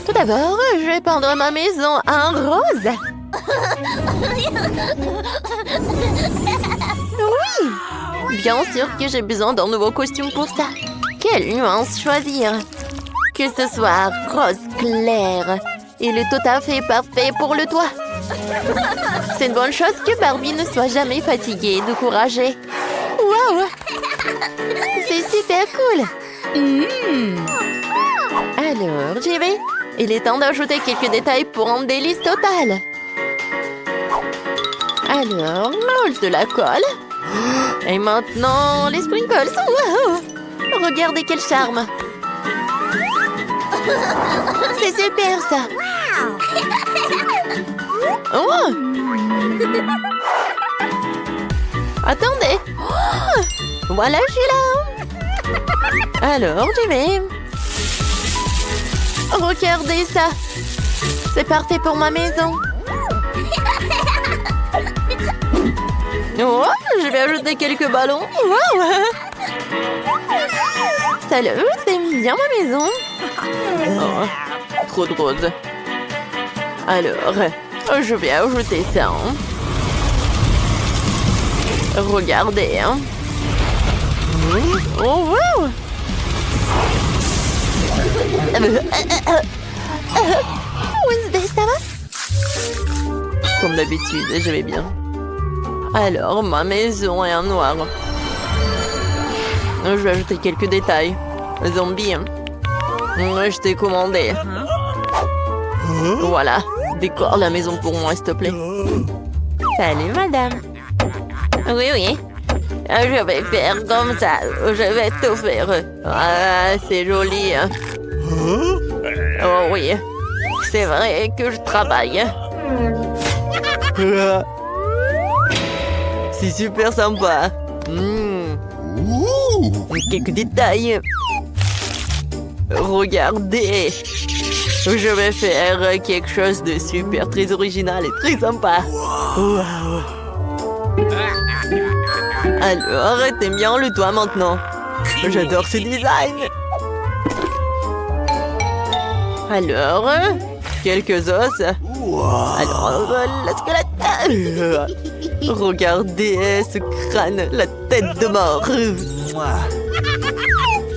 Tout d'abord, je vais peindre ma maison en rose. Oui! Bien sûr que j'ai besoin d'un nouveau costume pour ça. Quelle nuance choisir? Que ce soit rose clair. Il est tout à fait parfait pour le toit. C'est une bonne chose que Barbie ne soit jamais fatiguée et découragée. Waouh! C'est super cool! Alors, j'y vais. Il est temps d'ajouter quelques détails pour un délice total. Alors, mange de la colle. Et maintenant, les sprinkles. Wow! Regardez quel charme. C'est super, ça. Oh! Attendez. Voilà, je suis là. Alors, j'y vais. Regardez ça. C'est parfait pour ma maison. Oh, je vais ajouter quelques ballons. Wow. Salut, t'aimes bien ma maison? Oh, trop de rose. Alors, je vais ajouter ça. Regardez. Oh, wow! Wednesday, ça va? Comme d'habitude, je vais bien. Alors, ma maison est en noir. Je vais ajouter quelques détails. Zombie. Je t'ai commandé. Voilà. Décore la maison pour moi, s'il te plaît. Salut, madame. Oui, oui. Je vais faire comme ça. Je vais tout faire. Ah, c'est joli. Oh oui. C'est vrai que je travaille. C'est super sympa. Quelques détails. Regardez. Je vais faire quelque chose de super, très original et très sympa. Wow. Alors, t'aimes bien le toit maintenant? J'adore ce design. Alors, quelques os. Alors, la squelette. Regardez ce crâne, la tête de mort.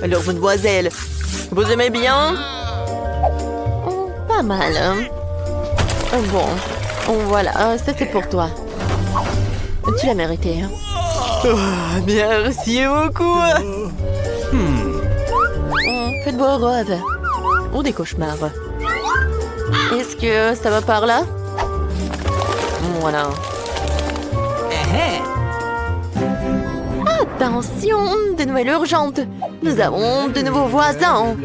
Alors, mademoiselle, vous aimez bien? Pas mal. Bon, voilà, ça c'est pour toi. Tu l'as mérité. Merci beaucoup. Faites beau rêve. Ou des cauchemars. Est-ce que ça va par là? Voilà. Attention, de nouvelles urgentes. Nous avons de nouveaux voisins.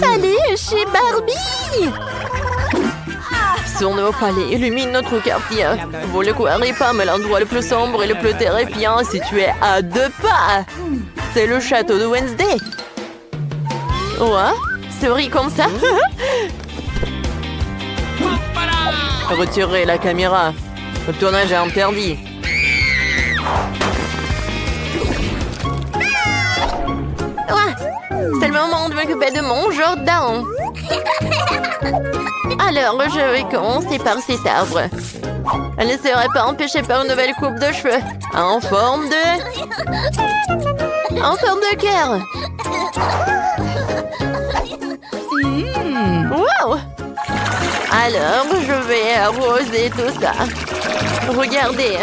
Salut, chez Barbie. Son nouveau palais illumine notre quartier. Vous le croirez pas, mais l'endroit le plus sombre et le plus terrifiant est situé à 2 pas. C'est le château de Wednesday. Ouais, c'est vrai comme ça. Retirez la caméra. Le tournage est interdit. Ouais, c'est le moment de m'occuper de mon jardin. Alors, je vais commencer par cet arbre. Elle ne serait pas empêchée par une nouvelle coupe de cheveux. En forme de cœur. Wow! Alors, je vais arroser tout ça. Regardez.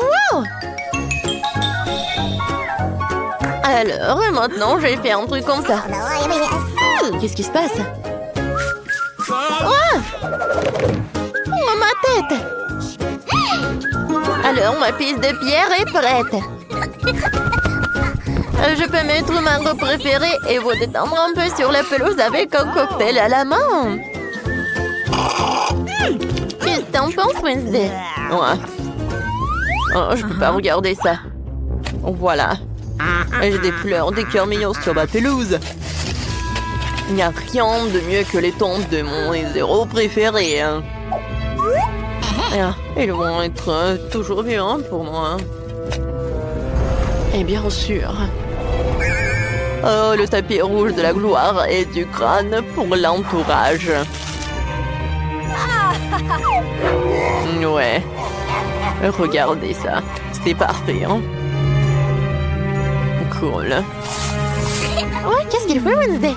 Wow! Alors, maintenant, je vais faire un truc comme ça. Qu'est-ce qui se passe? Oh, ma tête! Alors, ma piste de pierre est prête. Je peux mettre ma robe préférée et vous détendre un peu sur la pelouse avec un cocktail à la main. Qu'est-ce que t'en penses, Wednesday? Ouais. Oh, je peux pas regarder ça. Voilà. J'ai des fleurs, des cœurs mignons sur ma pelouse. Il n'y a rien de mieux que les tombes de mon héros préféré. Ils vont être toujours bien, pour moi. Et bien sûr. Oh, le tapis rouge de la gloire et du crâne pour l'entourage. Ouais. Regardez ça. C'est parfait, hein? Cool. Ouais, qu'est-ce qu'il fait, Wednesday?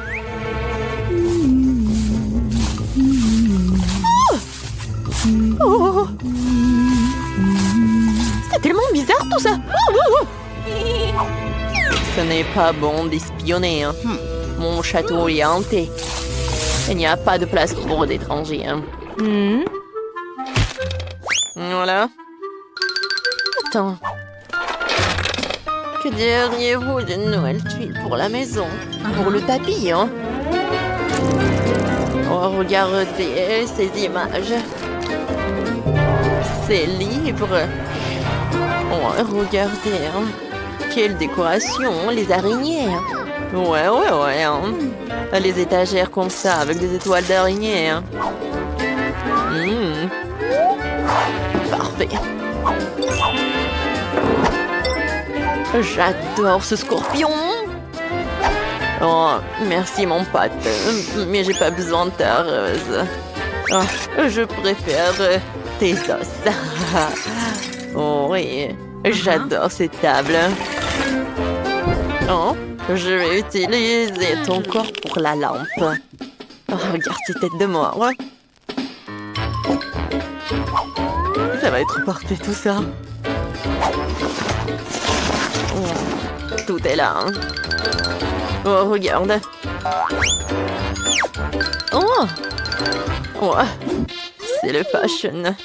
Oh! C'est tellement bizarre tout ça! Ce n'est pas bon d'espionner. Hein. Mon château est hanté. Il n'y a pas de place pour d'étrangers. Hein. Voilà. Attends. Que diriez-vous d'une nouvelle tuile pour la maison? Pour le tapis, hein? Oh, regardez ces images. C'est libre. Oh, regardez, hein. Quelle décoration, les araignées. Ouais. Hein. Les étagères comme ça, avec des étoiles d'araignées. Hein. Parfait. J'adore ce scorpion. Oh, merci mon pote. Mais j'ai pas besoin de ta rose. Oh, je préfère tes os. Oh oui, j'adore cette table. Oh, je vais utiliser ton corps pour la lampe. Oh, regarde ces têtes de mort. Ça va être parfait tout ça. Oh, tout est là. Hein. Oh, regarde. Oh, ouais. C'est le fashion.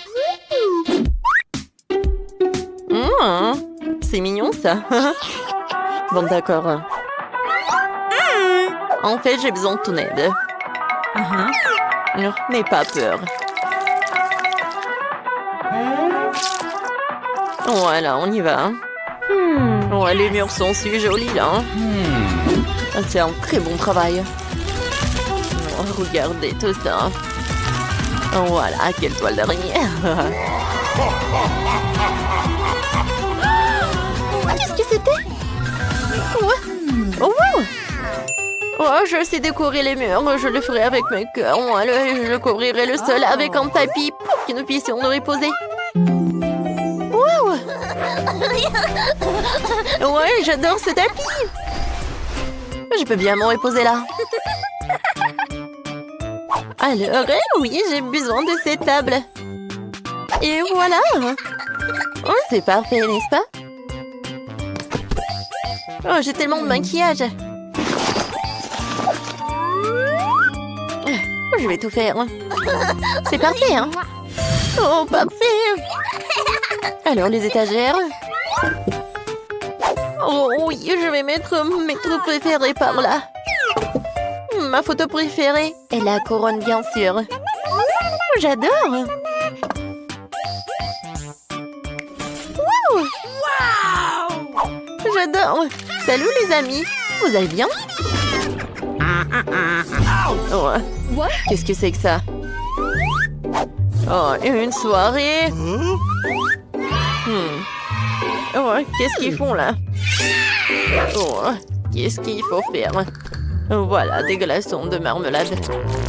C'est mignon ça. Bon, d'accord. En fait, j'ai besoin de ton aide. N'aie pas peur. Voilà, on y va. Ouais, les murs sont si jolis là. C'est un très bon travail. Oh, regardez tout ça. Voilà, quelle toile d'araignée. Qu'est-ce que c'était? Oh, oh, je sais décorer les murs. Je le ferai avec mes cœurs. Moi, je couvrirai le sol avec un tapis pour que nous puissions nous reposer. Wow! Ouais, j'adore ce tapis. Je peux bien me reposer là. Alors, oui, j'ai besoin de cette table. Et voilà. Oh, c'est parfait, n'est-ce pas? Oh, j'ai tellement de maquillage. Je vais tout faire. C'est parfait, hein? Oh, parfait. Alors, les étagères. Oh oui, je vais mettre mes trucs préférés par là. Ma photo préférée est la couronne, bien sûr. J'adore. Wow! J'adore. Salut les amis. Vous allez bien? Oh. Qu'est-ce que c'est que ça? Oh, une soirée. Oh, qu'est-ce qu'ils font là? Oh, qu'est-ce qu'il faut faire? Voilà, des glaçons de marmelade.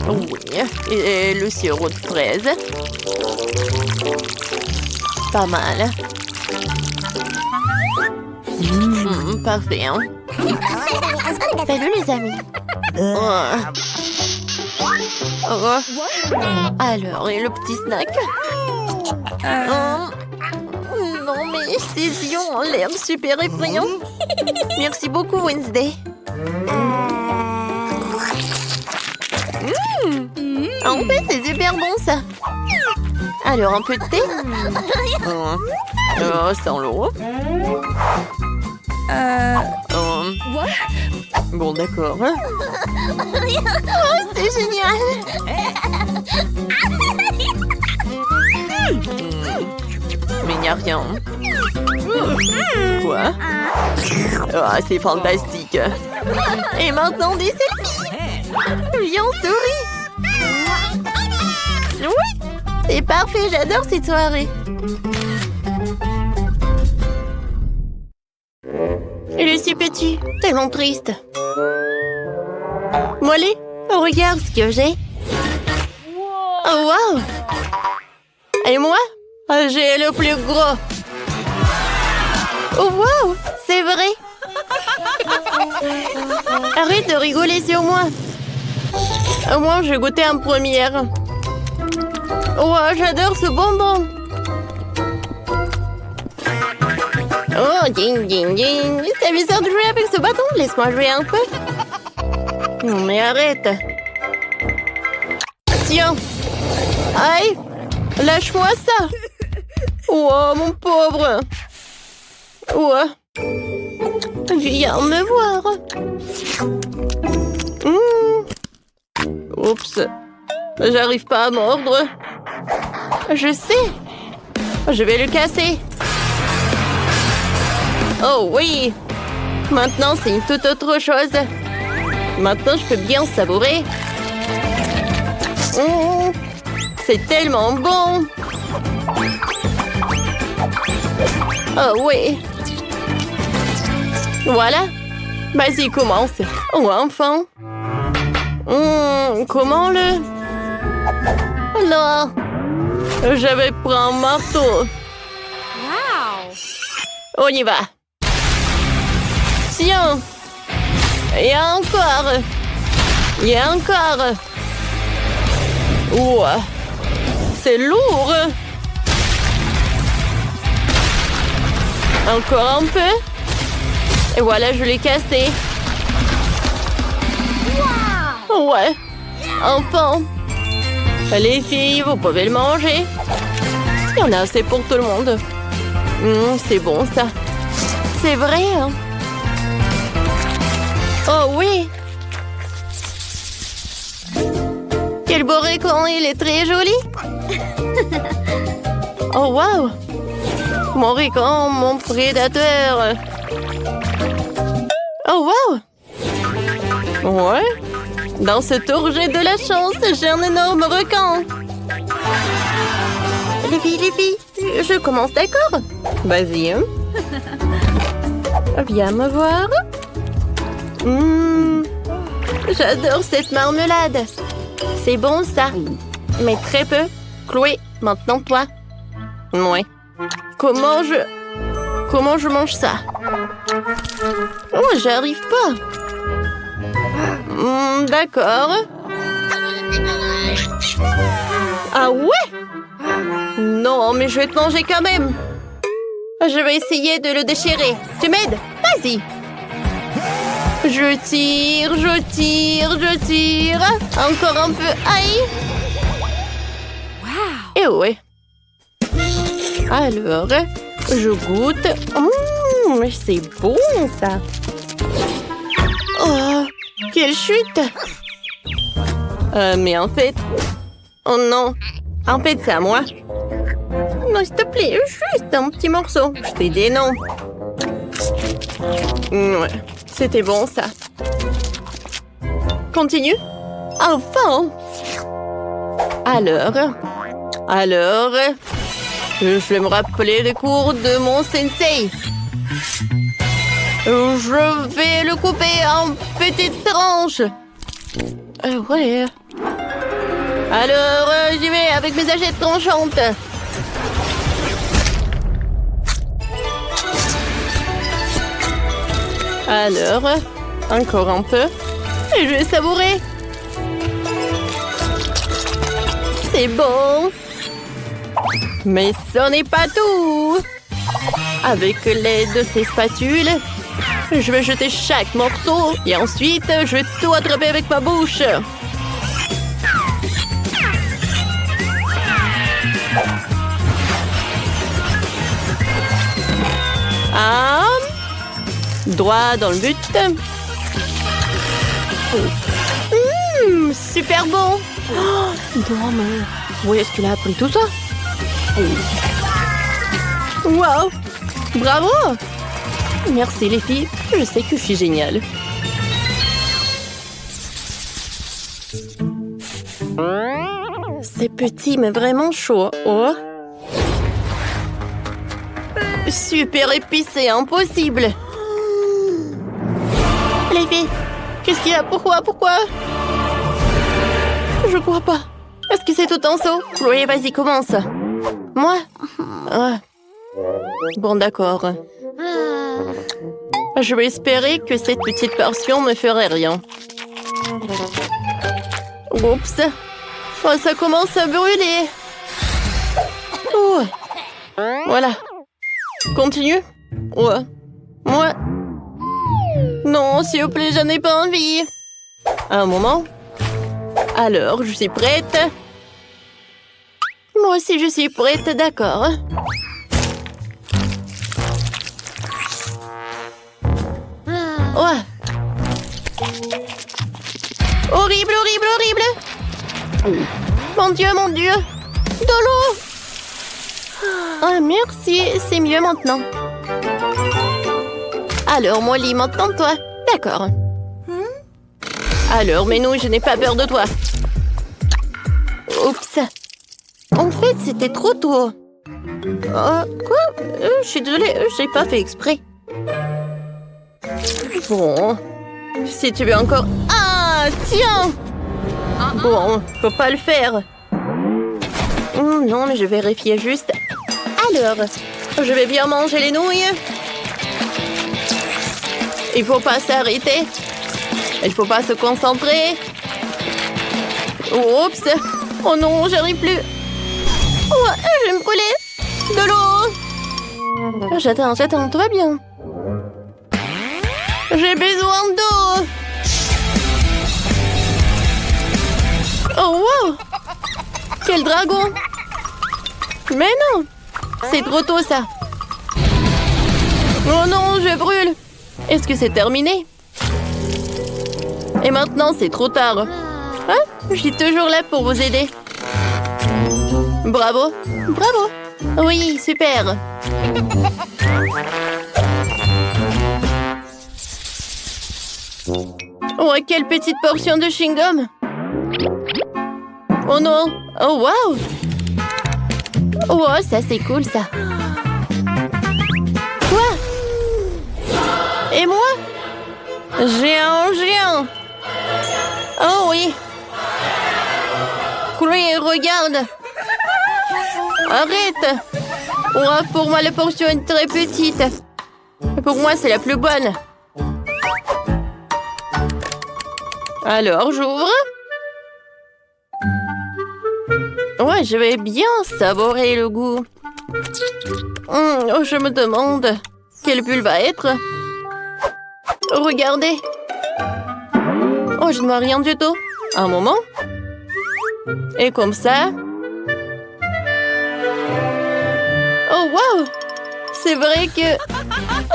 Oui, et le sirop de fraise. Pas mal. Parfait, hein? Salut les amis. Alors, et le petit snack? Non, mais ces yeux ont l'air super effrayants. Merci beaucoup, Wednesday. En fait, c'est super bon, ça. Alors, un peu de thé? Sans l'eau. Bon, d'accord. Oh, c'est génial. Mais il n'y a rien. Quoi? Oh, c'est fantastique. Et maintenant, des selfies. Viens, souris. Oui, c'est parfait. J'adore cette soirée. Il est si petit, tellement triste. Molly, regarde ce que j'ai. Oh, wow! Et moi, j'ai le plus gros. Oh, wow! C'est vrai! Arrête de rigoler sur moi. Moi, j'ai goûté en première. Oh, j'adore ce bonbon. Oh, ding, ding, ding. C'est bizarre de jouer avec ce bâton. Laisse-moi jouer un peu. Mais arrête. Tiens. Aïe. Lâche-moi ça. Oh, mon pauvre. Oh. Viens me voir. Oups. J'arrive pas à mordre. Je sais. Je vais le casser. Oh oui. Maintenant, c'est une toute autre chose. Maintenant, je peux bien savourer. C'est tellement bon. Oh oui. Voilà. Vas-y, commence. Oh, enfin. Comment le... Non. Je vais prendre un marteau. Wow. On y va. Tiens. Et encore. Et encore. Ouah. C'est lourd. Encore un peu. Et voilà, je l'ai cassé. Wow. Ouais. Enfin. Les filles, vous pouvez le manger. Il y en a assez pour tout le monde. C'est bon, ça. C'est vrai, hein? Oh oui. Quel beau récon, il est très joli. Oh, wow. Mon récon, mon prédateur. Oh, wow. Ouais. Dans ce tour, j'ai de la chance. J'ai un énorme requin. Les filles, je commence, d'accord? Vas-y. Hein? Viens me voir. J'adore cette marmelade. C'est bon, ça. Mais très peu. Chloé, maintenant toi. Ouais. Comment je mange ça? Oh, j'arrive pas. D'accord. Ah ouais? Non, mais je vais te manger quand même. Je vais essayer de le déchirer. Tu m'aides? Vas-y. Je tire, je tire, je tire. Encore un peu. Aïe. Wow. Et ouais. Alors, je goûte. C'est bon, ça. Oh, quelle chute. Mais en fait... Oh non. En fait, c'est à moi. Non, s'il te plaît, juste un petit morceau. Je t'ai dit non. Ouais, c'était bon, ça. Continue. Enfin. Alors, je vais me rappeler les cours de mon sensei. Je vais le couper en petites tranches. Ouais. Alors, j'y vais avec mes agettes tranchantes. Alors, encore un peu. Et je vais savourer. C'est bon. Mais ce n'est pas tout. Avec l'aide de ces spatules, je vais jeter chaque morceau et ensuite, je vais tout attraper avec ma bouche. Ah, droit dans le but. Super bon. Oh, non, mais où est-ce qu'il a appris tout ça? Wow, bravo. Merci les filles, je sais que je suis géniale. C'est petit mais vraiment chaud. Oh. Super épicé, impossible. Les filles, Qu'est-ce qu'il y a? Pourquoi? Je crois pas. Est-ce que c'est tout en saut? Chloé, vas-y, commence. Moi? Ah. Bon, d'accord. Je vais espérer que cette petite portion ne ferait rien. Oups. Oh, ça commence à brûler. Oh. Voilà. Continue. Ouais. Moi. Non, s'il vous plaît, je n'ai pas envie. Un moment. Alors, je suis prête. Moi aussi, je suis prête, d'accord. Ouais. Horrible, horrible, horrible. Mon Dieu, mon Dieu. De l'eau. Ah, merci, c'est mieux maintenant. Alors, Molly, maintenant toi. D'accord. Alors, mais non, je n'ai pas peur de toi. Oups. En fait, c'était trop tôt. Quoi? Je suis désolée, j'ai pas fait exprès. Bon. Si tu veux encore... Ah, tiens! Bon, faut pas le faire. Non, mais je vérifiais juste. Alors, je vais bien manger les nouilles. Il faut pas s'arrêter. Il faut pas se concentrer. Oups. Oh non, j'arrive plus. Oh, je vais me brûler. De l'eau. J'attends, tout va bien. J'ai besoin d'eau. Oh, wow. Quel dragon. Mais non. C'est trop tôt, ça. Oh non, je brûle. Est-ce que c'est terminé? Et maintenant, c'est trop tard. Hein? Je suis toujours là pour vous aider. Bravo. Bravo. Oui, super. Oh, quelle petite portion de chewing-gum. Oh non. Oh, wow. Oh, ça, c'est cool, ça. Quoi? Et moi? Géant. Oh oui. Chloé, regarde. Arrête. Oh, pour moi, la portion est très petite. Pour moi, c'est la plus bonne. Alors, j'ouvre. Ouais, je vais bien savourer le goût. Oh, je me demande quelle bulle va être. Regardez. Oh, je ne vois rien du tout. Un moment. Et comme ça. Oh, wow. C'est vrai que...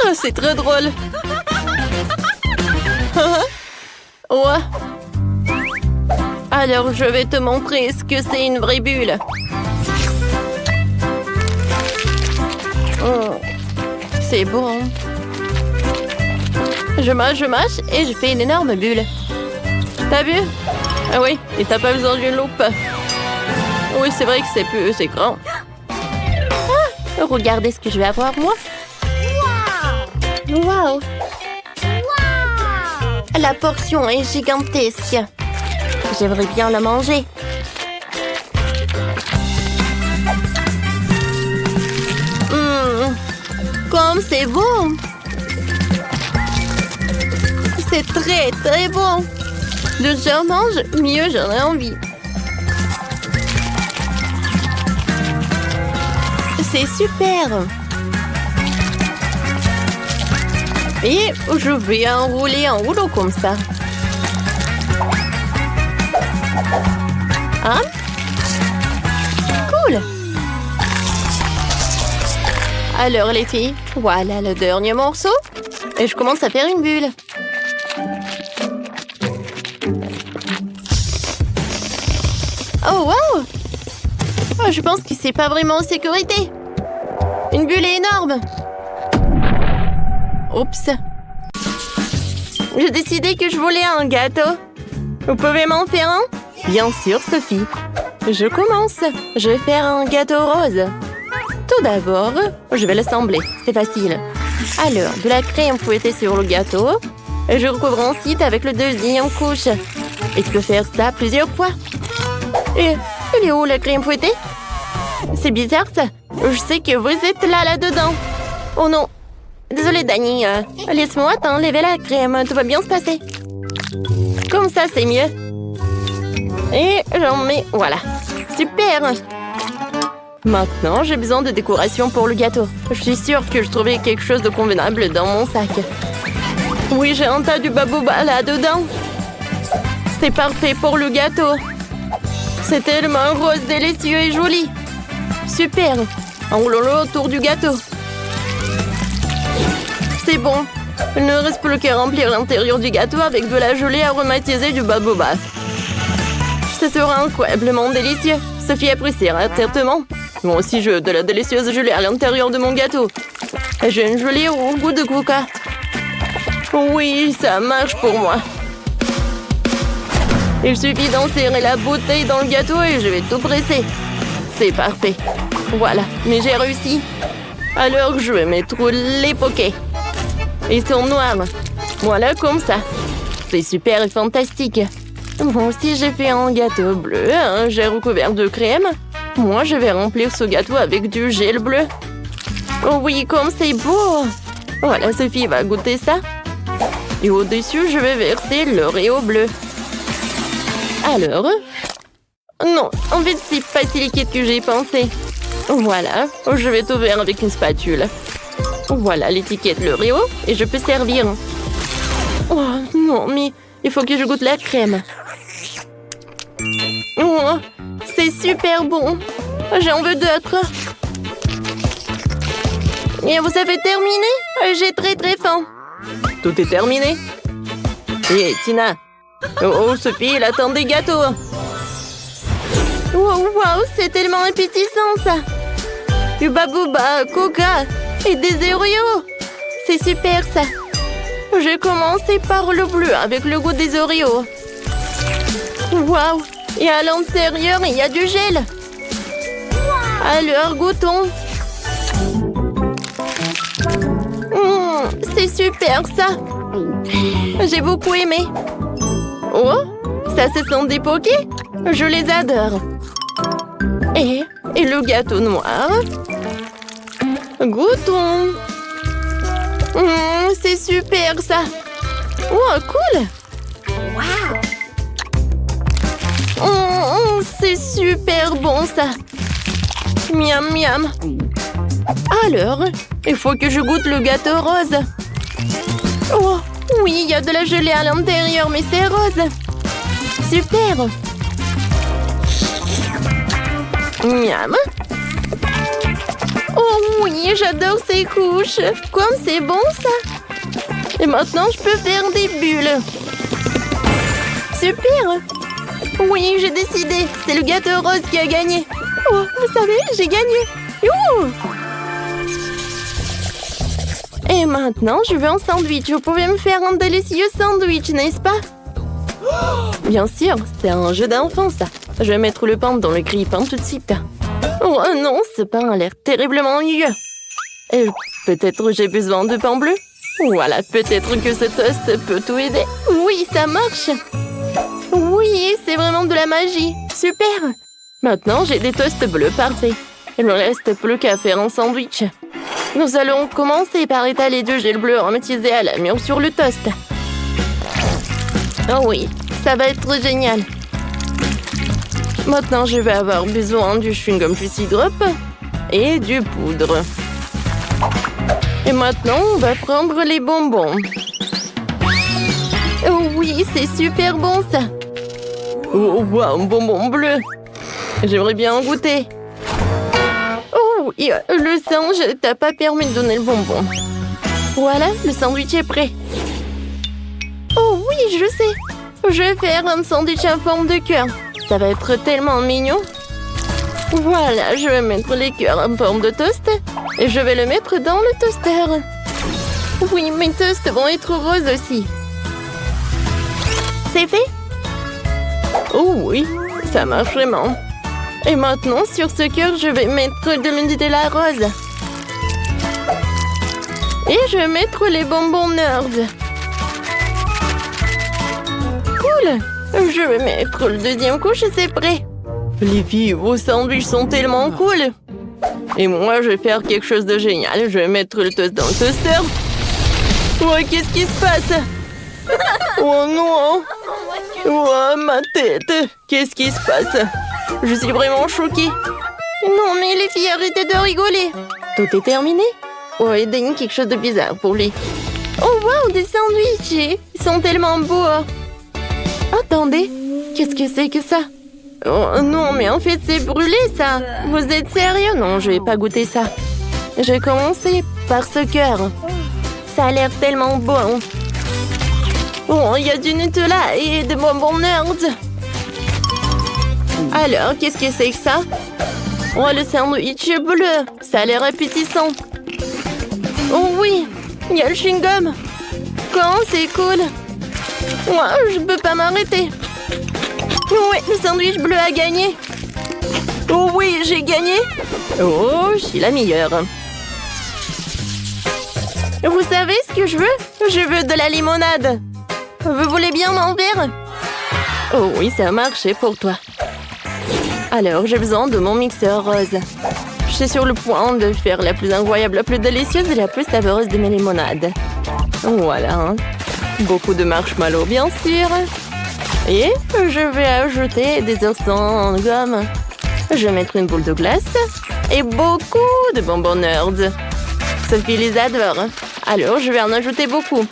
Oh, c'est très drôle. Ouais. Alors, je vais te montrer ce que c'est une vraie bulle. Oh, c'est bon. Je mâche et je fais une énorme bulle. T'as vu? Ah oui, et t'as pas besoin d'une loupe. Oui, c'est vrai que c'est grand. Ah, regardez ce que je vais avoir, moi. Wow! La portion est gigantesque. J'aimerais bien la manger. Comme c'est bon! C'est très, très bon! Le j'en mange, mieux j'en ai envie. C'est super! Et je vais enrouler en rouleau comme ça. Hein? Cool! Alors les filles, voilà le dernier morceau. Et je commence à faire une bulle. Oh wow! Oh, je pense que c'est pas vraiment en sécurité. Une bulle énorme. Oups. J'ai décidé que je voulais un gâteau. Vous pouvez m'en faire un? Bien sûr, Sophie. Je commence. Je vais faire un gâteau rose. Tout d'abord, je vais l'assembler. C'est facile. Alors, de la crème fouettée sur le gâteau. Et je recouvre ensuite avec le deuxième couche. Et tu peux faire ça plusieurs fois. Et elle est où la crème fouettée? C'est bizarre ça. Je sais que vous êtes là-dedans. Oh non. Désolée, Dani. Laisse-moi t'enlever la crème. Tout va bien se passer. Comme ça, c'est mieux. Et j'en mets... Voilà. Super. Maintenant, j'ai besoin de décoration pour le gâteau. Je suis sûre que je trouvais quelque chose de convenable dans mon sac. Oui, j'ai un tas de babouba là-dedans. C'est parfait pour le gâteau. C'est tellement rose, délicieux et joli. Super. Enroulons-le autour du gâteau. C'est bon. Il ne reste plus qu'à remplir l'intérieur du gâteau avec de la gelée aromatisée du baobab. Ce sera incroyablement délicieux. Sophie appréciera certainement. Moi aussi, je veux de la délicieuse gelée à l'intérieur de mon gâteau. J'ai une gelée au goût de coca. Oui, ça marche pour moi. Il suffit d'insérer la bouteille dans le gâteau et je vais tout presser. C'est parfait. Voilà, mais j'ai réussi. Alors, je vais mettre les pokés. Ils sont noirs. Voilà, comme ça. C'est super et fantastique. Moi aussi, j'ai fait un gâteau bleu. J'ai recouvert de crème. Moi, je vais remplir ce gâteau avec du gel bleu. Oh oui, comme c'est beau. Voilà, Sophie va goûter ça. Et au-dessus, je vais verser l'Oreo bleu. Alors... Non, en fait, c'est pas si liquide que j'ai pensé. Voilà, je vais tout faire avec une spatule. Voilà l'étiquette l'Oreo et je peux servir. Oh non, mais il faut que je goûte la crème. Oh, c'est super bon. J'en veux d'autres. Et vous avez terminé? J'ai très très faim. Tout est terminé. Hé, Tina. Oh, Sophie, elle attend des gâteaux. Wow, c'est tellement appétissant ça. Du babouba, coca et des Oreos. C'est super ça. J'ai commencé par le bleu avec le goût des Oreos. Waouh. Et à l'intérieur, il y a du gel. Alors, goûtons. C'est super ça. J'ai beaucoup aimé. Oh, ça se sent des pokés. Je les adore. Et le gâteau noir. Goûtons. C'est super ça. Oh, cool. Wow. C'est super bon ça. Miam miam. Alors, il faut que je goûte le gâteau rose. Oh, oui, il y a de la gelée à l'intérieur, mais c'est rose. Super. Miam. Oh oui, j'adore ces couches. Comme c'est bon ça. Et maintenant, je peux faire des bulles. Super. Oui, j'ai décidé. C'est le gâteau rose qui a gagné. Oh, vous savez, j'ai gagné. Youhou! Et maintenant, je veux un sandwich. Vous pouvez me faire un délicieux sandwich, n'est-ce pas? Bien sûr, c'est un jeu d'enfant, ça. Je vais mettre le pain dans le grille-pain tout de suite. Oh non, ce pain a l'air terriblement ennuyeux. Et peut-être j'ai besoin de pain bleu? Voilà, peut-être que ce toast peut tout aider. Oui, ça marche. Oui, c'est vraiment de la magie. Super. Maintenant, j'ai des toasts bleus parfaits. Il me reste plus qu'à faire un sandwich. Nous allons commencer par étaler du gel bleu aromatisé à la mûre sur le toast. Oh oui, ça va être génial. Maintenant, je vais avoir besoin du chewing-gum Juicy Drop et du poudre. Et maintenant, on va prendre les bonbons. Oh oui, c'est super bon ça. Oh, wow, un bonbon bleu. J'aimerais bien en goûter. Oh oui, le singe t'a pas permis de donner le bonbon. Voilà, le sandwich est prêt. Oh oui, je sais. Je vais faire un sandwich en forme de cœur. Ça va être tellement mignon. Voilà, je vais mettre les cœurs en forme de toast et je vais le mettre dans le toaster. Oui, mes toasts vont être roses aussi. C'est fait? Oh oui, ça marche vraiment. Et maintenant, sur ce cœur, je vais mettre de Nutella rose. Et je vais mettre les bonbons Nerds. cool. Je vais mettre le deuxième couche et c'est prêt. Les filles, vos sandwichs sont tellement cool. Et moi, je vais faire quelque chose de génial. Je vais mettre le toast dans le toaster. Ouais, qu'est-ce qui se passe? Oh non! Oh, ma tête! Qu'est-ce qui se passe? Je suis vraiment choquée. Non, mais les filles, arrêtez de rigoler. Tout est terminé? Ouais, Danny, quelque chose de bizarre pour lui. Oh, wow, des sandwichs! Ils sont tellement beaux. Attendez, qu'est-ce que c'est que ça? Oh non, mais en fait, c'est brûlé, ça. Vous êtes sérieux? Non, je vais pas goûter ça. Je vais commencer par ce cœur. Ça a l'air tellement bon. Oh, il y a du Nutella et des bonbons nerds. Alors, qu'est-ce que c'est que ça? Oh, le sandwich bleu. Ça a l'air appétissant. Oh oui, il y a le chewing-gum. Quand c'est cool. Moi, je peux pas m'arrêter. Ouais, le sandwich bleu a gagné. Oh oui, j'ai gagné. Oh, je suis la meilleure. Vous savez ce que je veux? Je veux de la limonade. Vous voulez bien m'en faire? Oh oui, ça a marché pour toi. Alors, j'ai besoin de mon mixeur rose. Je suis sur le point de faire la plus incroyable, la plus délicieuse et la plus savoureuse de mes limonades. Voilà. Beaucoup de marshmallows, bien sûr. Et je vais ajouter des oursons en gomme. Je vais mettre une boule de glace et beaucoup de bonbons nerds. Sophie les adore. Alors, je vais en ajouter beaucoup.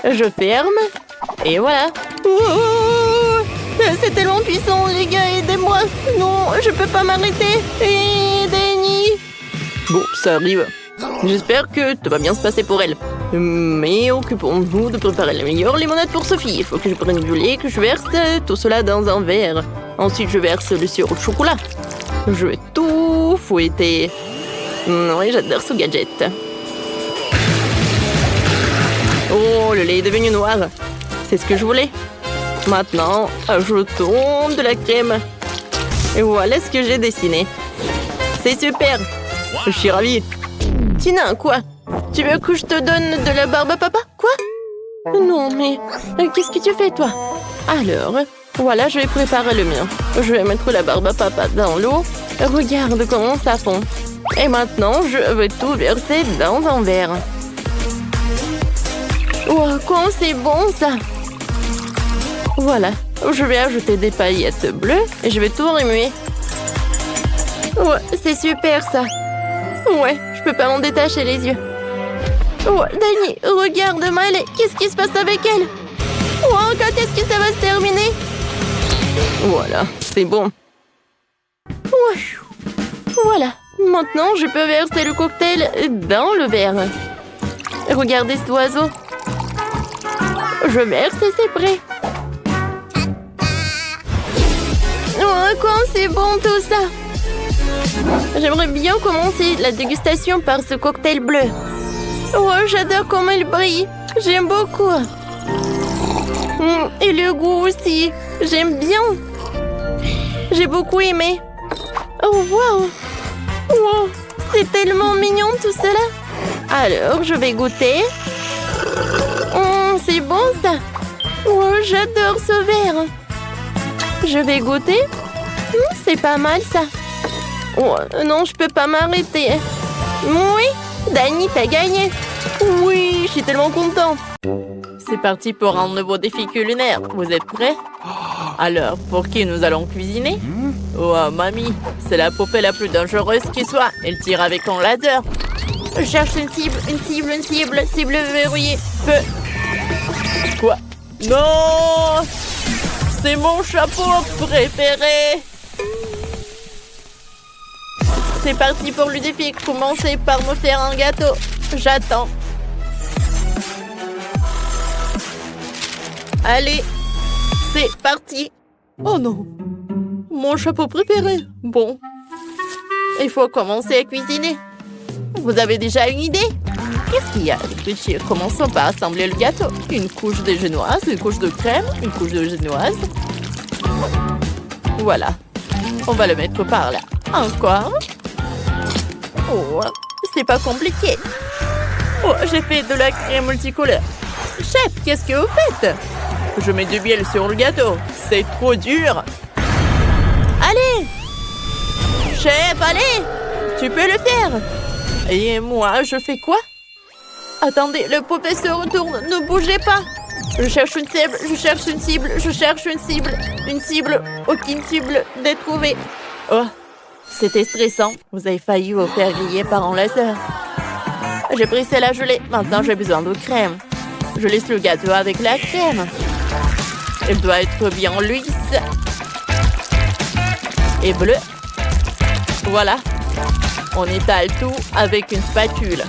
Je ferme. Et voilà. Oh, c'est tellement puissant, les gars, aidez-moi. Non, je peux pas m'arrêter. Aidez-moi. Bon, ça arrive. J'espère que tout va bien se passer pour elle. Mais occupons-nous de préparer la meilleure limonade pour Sophie. Il faut que je prenne du lait, que je verse tout cela dans un verre. Ensuite, je verse le sirop de chocolat. Je vais tout fouetter. Oui, j'adore ce gadget. Oh, le lait est devenu noir. C'est ce que je voulais. Maintenant, ajoutons de la crème. Et voilà ce que j'ai dessiné. C'est super. Je suis ravie. Tina, quoi? Tu veux que je te donne de la barbe à papa? Quoi? Non, mais qu'est-ce que tu fais, toi? Alors, voilà, je vais préparer le mien. Je vais mettre la barbe à papa dans l'eau. Regarde comment ça fond. Et maintenant, je vais tout verser dans un verre. Oh, comment c'est bon, ça! Voilà, je vais ajouter des paillettes bleues et je vais tout remuer. Ouais, c'est super, ça. Ouais, je peux pas m'en détacher les yeux. Oh, Danny, regarde Miley, qu'est-ce qui se passe avec elle? Oh, quand est-ce que ça va se terminer? Voilà, c'est bon. Ouais. Voilà, maintenant je peux verser le cocktail dans le verre. Regardez cet oiseau. Je verse et c'est prêt. Oh, quand c'est bon tout ça! J'aimerais bien commencer la dégustation par ce cocktail bleu. Oh, j'adore comment il brille. J'aime beaucoup. Et le goût aussi. J'aime bien. J'ai beaucoup aimé. Oh, wow. Wow, c'est tellement mignon tout cela. Alors, je vais goûter. C'est bon ça. Oh, j'adore ce verre. Je vais goûter. C'est pas mal ça. Oh, non, je peux pas m'arrêter. Oui, Danny, t'as gagné. Oui, je suis tellement content. C'est parti pour un nouveau défi culinaire. Vous êtes prêts? Alors, pour qui nous allons cuisiner? Oh, mamie, c'est la poupée la plus dangereuse qui soit. Elle tire avec un laser. Je cherche une cible. Cible verrouillée. Feu. Quoi? Non! C'est mon chapeau préféré! C'est parti pour le défi. Commencez par me faire un gâteau. J'attends. Allez, c'est parti. Oh non, mon chapeau préféré. Bon, il faut commencer à cuisiner. Vous avez déjà une idée? Qu'est-ce qu'il y a? Réfléchir. Commençons par assembler le gâteau. Une couche de génoise, une couche de crème, une couche de génoise. Voilà. On va le mettre par là. Encore. Oh, c'est pas compliqué. Oh, j'ai fait de la crème multicolore. Chef, qu'est-ce que vous faites? Je mets de l'huile sur le gâteau. C'est trop dur. Allez! Chef, allez! Tu peux le faire! Et moi, je fais quoi? Attendez, le poupée se retourne. Ne bougez pas! Je cherche une cible, je cherche une cible, je cherche une cible. Une cible, aucune cible n'est trouvée. Oh, c'était stressant. Vous avez failli vous faire griller par un laser. J'ai brisé la gelée. Maintenant, j'ai besoin de crème. Je laisse le gâteau avec la crème. Elle doit être bien lisse. Et bleu. Voilà. On étale tout avec une spatule.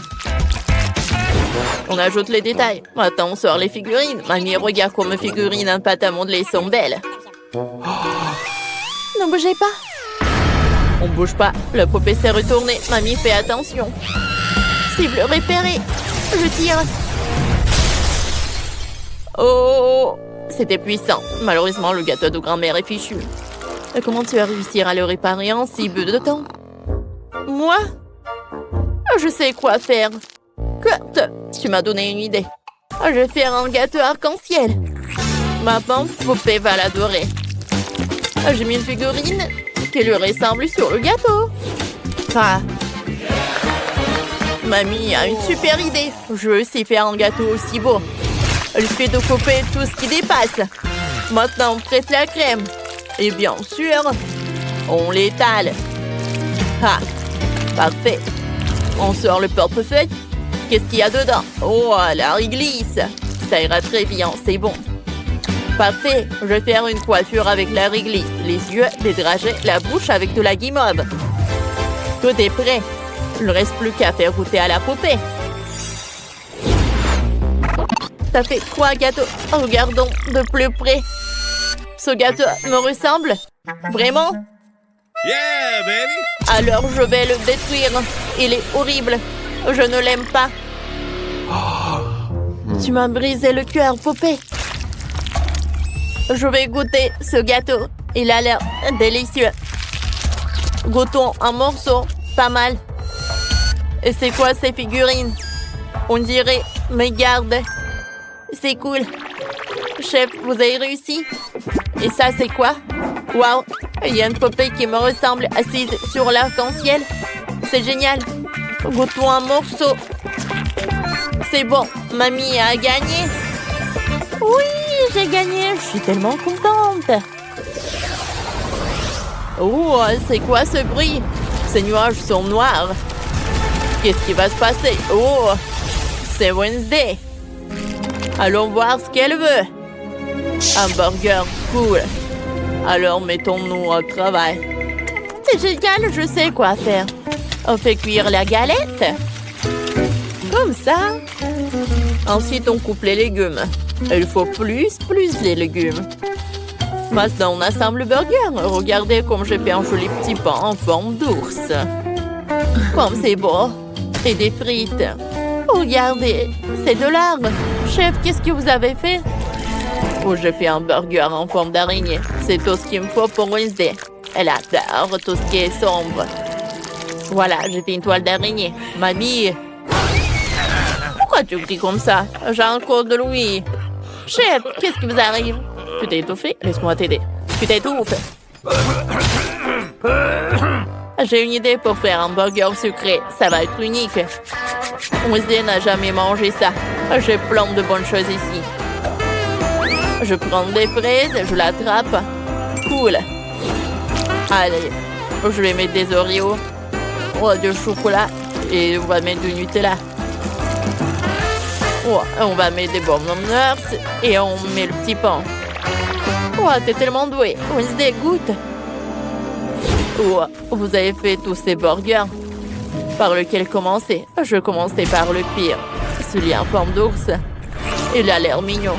On ajoute les détails. Maintenant, on sort les figurines. Mamie, regarde comme figurines en pâte à modeler sont belles. Ne bougez pas. On bouge pas. Le poupée s'est retourné. Mamie, fais attention. Cible repérée. Je tire. Oh, c'était puissant. Malheureusement, le gâteau de grand-mère est fichu. Comment tu vas réussir à le réparer en si peu de temps? Moi? Je sais quoi faire. Kurt, tu m'as donné une idée. Je vais faire un gâteau arc-en-ciel. Ma pauvre poupée va l'adorer. J'ai mis une figurine qui lui ressemble sur le gâteau. Ah. Mamie a une super idée. Je veux aussi faire un gâteau aussi beau. Elle fait de couper tout ce qui dépasse. Maintenant, on presse la crème. Et bien sûr, on l'étale. Ah, parfait. On sort le portefeuille. Qu'est-ce qu'il y a dedans? Oh, la réglisse. Ça ira très bien, c'est bon. Parfait. Je vais faire une coiffure avec la réglisse. Les yeux, les dragées, la bouche avec de la guimauve. Tout est prêt. Il ne reste plus qu'à faire goûter à la poupée. Ça fait 3 gâteaux. Regardons de plus près. Ce gâteau me ressemble? Vraiment? Yeah, baby! Alors je vais le détruire. Il est horrible. Je ne l'aime pas. Tu m'as brisé le cœur, poupée. Je vais goûter ce gâteau. Il a l'air délicieux. Goûtons un morceau. Pas mal. Et c'est quoi ces figurines? On dirait mes gardes. C'est cool. Chef, vous avez réussi? Et ça, c'est quoi? Waouh! Il y a une poupée qui me ressemble assise sur l'arc-en-ciel. C'est génial. Goûtons un morceau. C'est bon. Mamie a gagné. Oui, j'ai gagné. Je suis tellement contente. Oh, c'est quoi ce bruit? Ces nuages sont noirs. Qu'est-ce qui va se passer? Oh, c'est Wednesday. Allons voir ce qu'elle veut. Un burger, cool. Alors mettons-nous au travail. C'est génial, je sais quoi faire. On fait cuire la galette. Comme ça. Ensuite, on coupe les légumes. Il faut plus de légumes. Maintenant, on assemble le burger. Regardez comme j'ai fait un joli petit pain en forme d'ours. Comme c'est beau. Et des frites. Regardez, c'est de l'art. Chef, qu'est-ce que vous avez fait? Oh, j'ai fait un burger en forme d'araignée. C'est tout ce qu'il me faut pour Wednesday. Elle adore tout ce qui est sombre. Voilà, j'ai fait une toile d'araignée. Mamie. Pourquoi tu cries comme ça? J'ai un code de Louis. Chef, qu'est-ce qui vous arrive? Tu t'es étouffé? Laisse-moi t'aider. Tu t'étouffes. J'ai une idée pour faire un burger sucré. Ça va être unique. Wednesday n'a jamais mangé ça. J'ai plein de bonnes choses ici. Je prends des fraises, je l'attrape. Cool. Allez, je vais mettre des Oreos. Oh, du chocolat. Et on va mettre du Nutella. Oh, on va mettre des bonbons nuts. Et on met le petit pain. Oh, t'es tellement doué. Wednesday, goûte. Oh, vous avez fait tous ces burgers. Par lequel commencer? Je commençais par le pire. Celui en forme d'ours. Il a l'air mignon.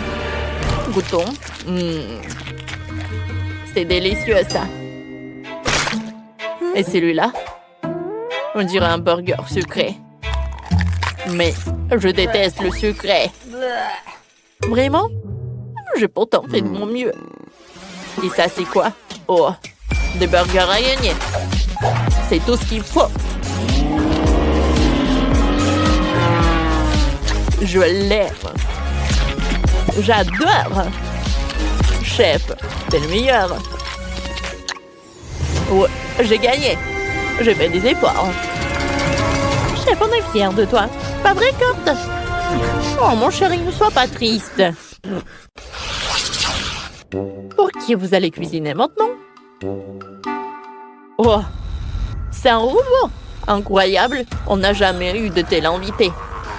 Goûtons. C'est délicieux, ça. Et celui-là? On dirait un burger sucré. Mais je déteste le sucré. Vraiment? J'ai pourtant fait de mon mieux. Et ça, c'est quoi? Oh, des burgers à gagner. C'est tout ce qu'il faut. Je l'aime. J'adore. chef, t'es le meilleur. Ouais, j'ai gagné. J'ai fait des efforts. Chef, on est fiers de toi. Pas vrai, Kurt? Oh, mon chéri, ne sois pas triste. Pour qui vous allez cuisiner maintenant? Oh, c'est un robot. Incroyable, on n'a jamais eu de tel invité.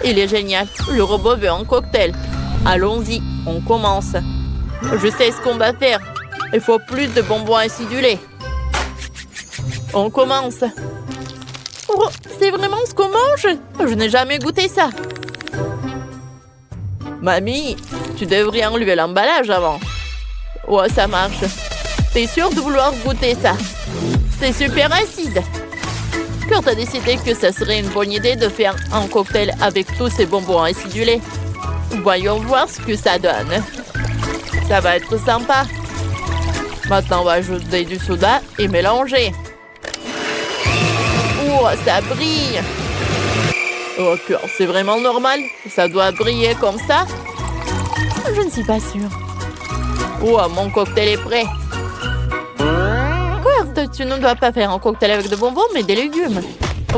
Il est génial, le robot veut un cocktail. Allons-y, on commence. Je sais ce qu'on va faire. Il faut plus de bonbons acidulés. On commence. Oh, c'est vraiment ce qu'on mange? Je n'ai jamais goûté ça. Mamie, tu devrais enlever l'emballage avant. Ouais, ça marche. T'es sûre de vouloir goûter ça? C'est super acide. Kurt a décidé que ça serait une bonne idée de faire un cocktail avec tous ces bonbons acidulés. Voyons voir ce que ça donne. Ça va être sympa. Maintenant, on va ajouter du soda et mélanger. Oh, ça brille. Oh, Kurt, c'est vraiment normal? Ça doit briller comme ça? Je ne suis pas sûre. Oh, mon cocktail est prêt. Kurt, tu ne dois pas faire un cocktail avec de bonbons, mais des légumes.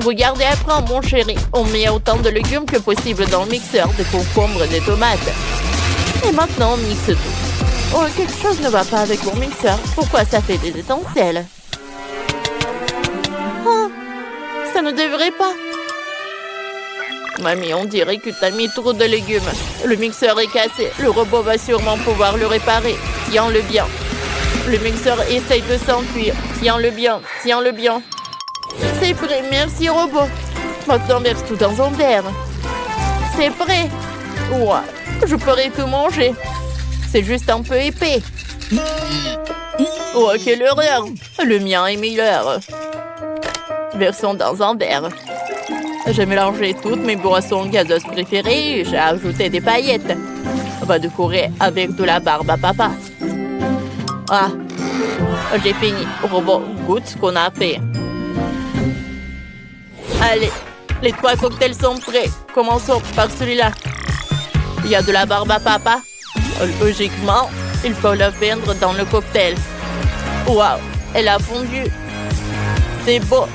Regardez après, mon chéri. On met autant de légumes que possible dans le mixeur, des concombres et des tomates. Et maintenant, on mixe tout. Oh, quelque chose ne va pas avec mon mixeur. Pourquoi ça fait des étincelles? Oh, ça ne devrait pas. Mamie, on dirait que t'as mis trop de légumes. Le mixeur est cassé. Le robot va sûrement pouvoir le réparer. Tiens-le bien. Le mixeur essaye de s'enfuir. Tiens-le bien. Tiens-le bien. C'est prêt. Merci, robot. Maintenant, verse tout dans un verre. C'est prêt. Ouah, je pourrais tout manger. C'est juste un peu épais. Oh, quelle horreur. Le mien est meilleur. Versons dans un verre. J'ai mélangé toutes mes boissons gazeuses préférées et j'ai ajouté des paillettes. On va décorer avec de la barbe à papa. Ah, j'ai fini. Robot, goûte ce qu'on a fait. Allez, les 3 cocktails sont prêts. Commençons par celui-là. Il y a de la barbe à papa. Logiquement, il faut la peindre dans le cocktail. Waouh, elle a fondu. C'est beau.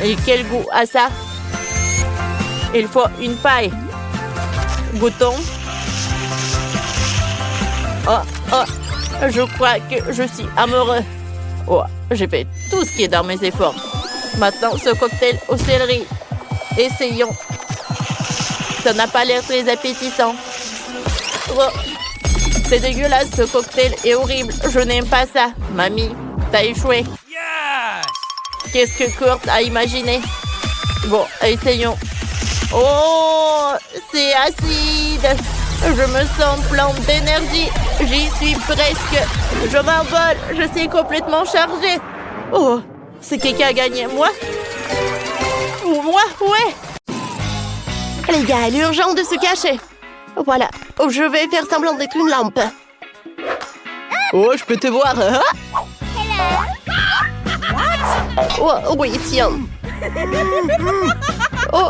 Et quel goût a ça? Il faut une paille. Goûtons. Oh, oh, je crois que je suis amoureux. Oh, j'ai fait tout ce qui est dans mes efforts. Maintenant, ce cocktail au céleri. Essayons. Ça n'a pas l'air très appétissant. Oh, c'est dégueulasse, ce cocktail est horrible. Je n'aime pas ça. Mamie, t'as échoué. Qu'est-ce que Kurt a imaginé? Bon, essayons. Oh, c'est acide. Je me sens plein d'énergie. J'y suis presque. Je m'envole. Je suis complètement chargée. Oh, c'est qui a gagné? Moi? Ou moi? Ouais. Les gars, il est urgent de se cacher. Voilà. Oh, je vais faire semblant d'être une lampe. Oh, je peux te voir. Hein? Oh, oui, tiens. Oh,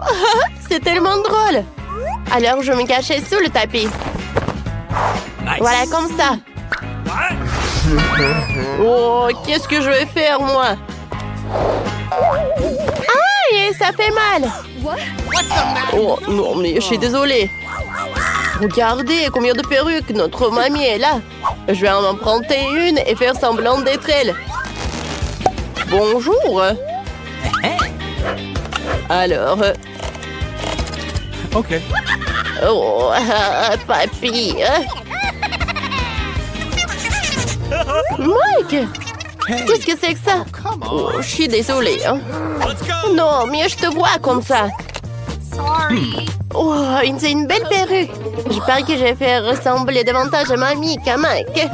c'est tellement drôle. Alors, je me cachais sous le tapis. Voilà, comme ça. Oh, qu'est-ce que je vais faire, moi? Aïe, ça fait mal. Oh, non, mais je suis désolée. Regardez combien de perruques notre mamie est là. Je vais en emprunter une et faire semblant d'être elle. Bonjour. Alors... OK. Oh, papy. Mike, qu'est-ce que c'est que ça? Oh, je suis désolée. Hein. Let's go. Non, mais je te vois comme ça. Oh, c'est une belle perruque. Je parie que je vais faire ressembler davantage à mamie qu'à Mike.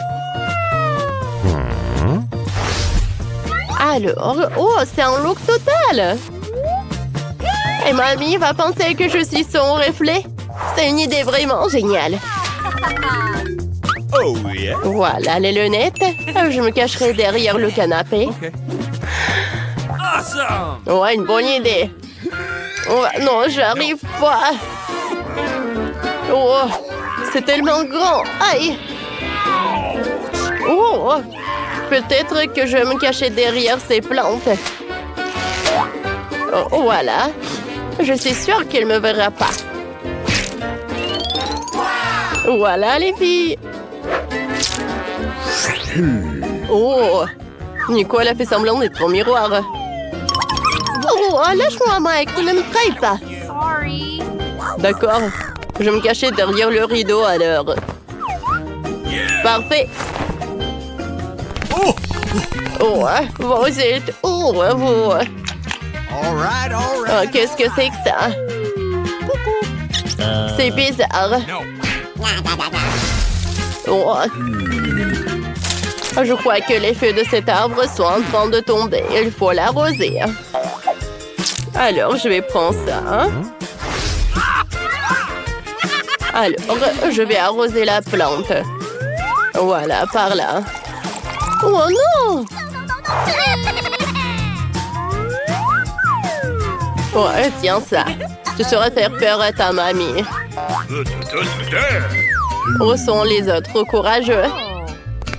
Alors, oh, c'est un look total. Et mamie va penser que je suis son reflet. C'est une idée vraiment géniale. Oh yeah. Voilà les lunettes. Je me cacherai derrière le canapé. OK. Awesome. Ouais, une bonne idée. Oh, non, j'arrive pas. Oh, c'est tellement grand. Aïe. Oh, peut-être que je vais me cacher derrière ces plantes. Oh, voilà. Je suis sûre qu'elle ne me verra pas. Voilà, les filles. Oh, Nicole a fait semblant d'être au miroir. Oh, lâche-moi, Mike, ne me trahis pas. Sorry. D'accord. Je me cachais derrière le rideau alors. Parfait. Oh, vous êtes... Oh, vous... All right. Oh, qu'est-ce que c'est que ça? C'est bizarre. Oh. Je crois que les feuilles de cet arbre sont en train de tomber. Il faut l'arroser. Alors, je vais prendre ça. Alors, je vais arroser la plante. Voilà, par là. Oh non! Oh, tiens ça. Tu sauras faire peur à ta mamie. Où sont les autres courageux?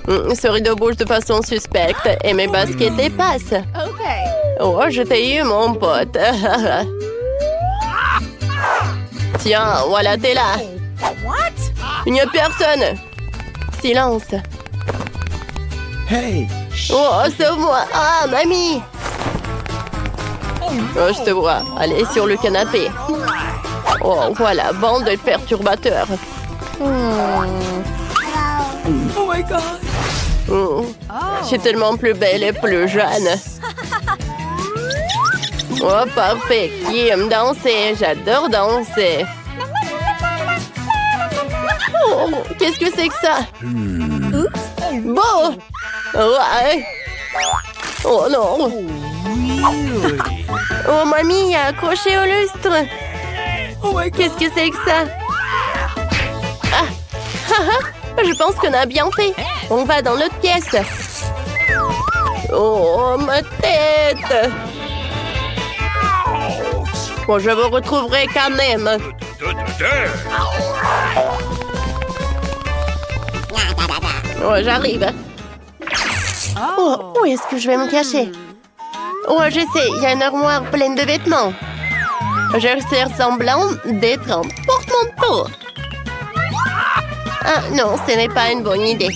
Ce rideau bouge de façon suspecte et mes baskets dépassent. Okay. Oh, je t'ai eu, mon pote. Tiens, voilà, t'es là. What? Il n'y a personne. Silence. Hey. Oh, sauve-moi. Ah, mamie. Oh, je te vois. Allez, sur le canapé. Oh, voilà, bande de perturbateurs. Oh my God. Je suis tellement plus belle et plus jeune. Oh, parfait. Qui aime danser? J'adore danser. Oh, qu'est-ce que c'est que ça? Bon. Ouais. Oh non. Oh, mamie, il a accroché au lustre. Qu'est-ce que c'est que ça? Ah, je pense qu'on a bien fait. On va dans l'autre pièce. Oh, ma tête. Bon, je vous retrouverai quand même. Oh, j'arrive. Oh, où est-ce que je vais me cacher? Oh, je sais, il y a une armoire pleine de vêtements. Je sers semblant d'être un porte-manteau. Ah non, ce n'est pas une bonne idée.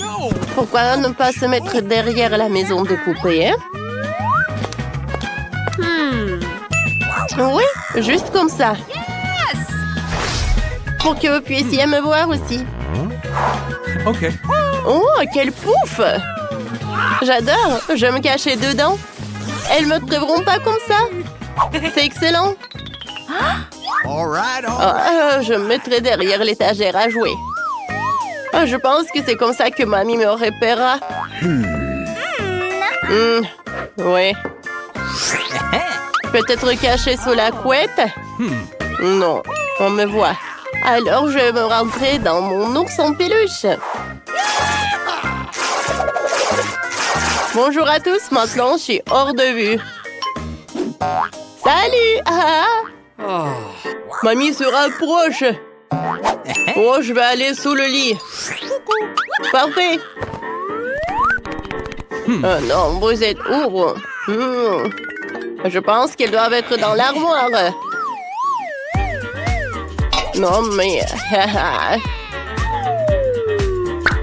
Pourquoi ne pas se mettre derrière la maison de poupées, hein? Oui, juste comme ça. Pour que vous puissiez me voir aussi. OK. Oh, quel pouf! J'adore, je me cachais dedans. Elles me trouveront pas comme ça. C'est excellent. All right. Ah, je me mettrai derrière l'étagère à jouer. Ah, je pense que c'est comme ça que mamie me repérera. Oui. Peut-être caché sous la couette? Non, on me voit. Alors je vais me rentrer dans mon ours en peluche. Bonjour à tous, maintenant je suis hors de vue. Salut! Mamie se rapproche. Oh, je vais aller sous le lit. Parfait. Oh non, vous êtes où? Je pense qu'elles doivent être dans l'armoire. Non, mais...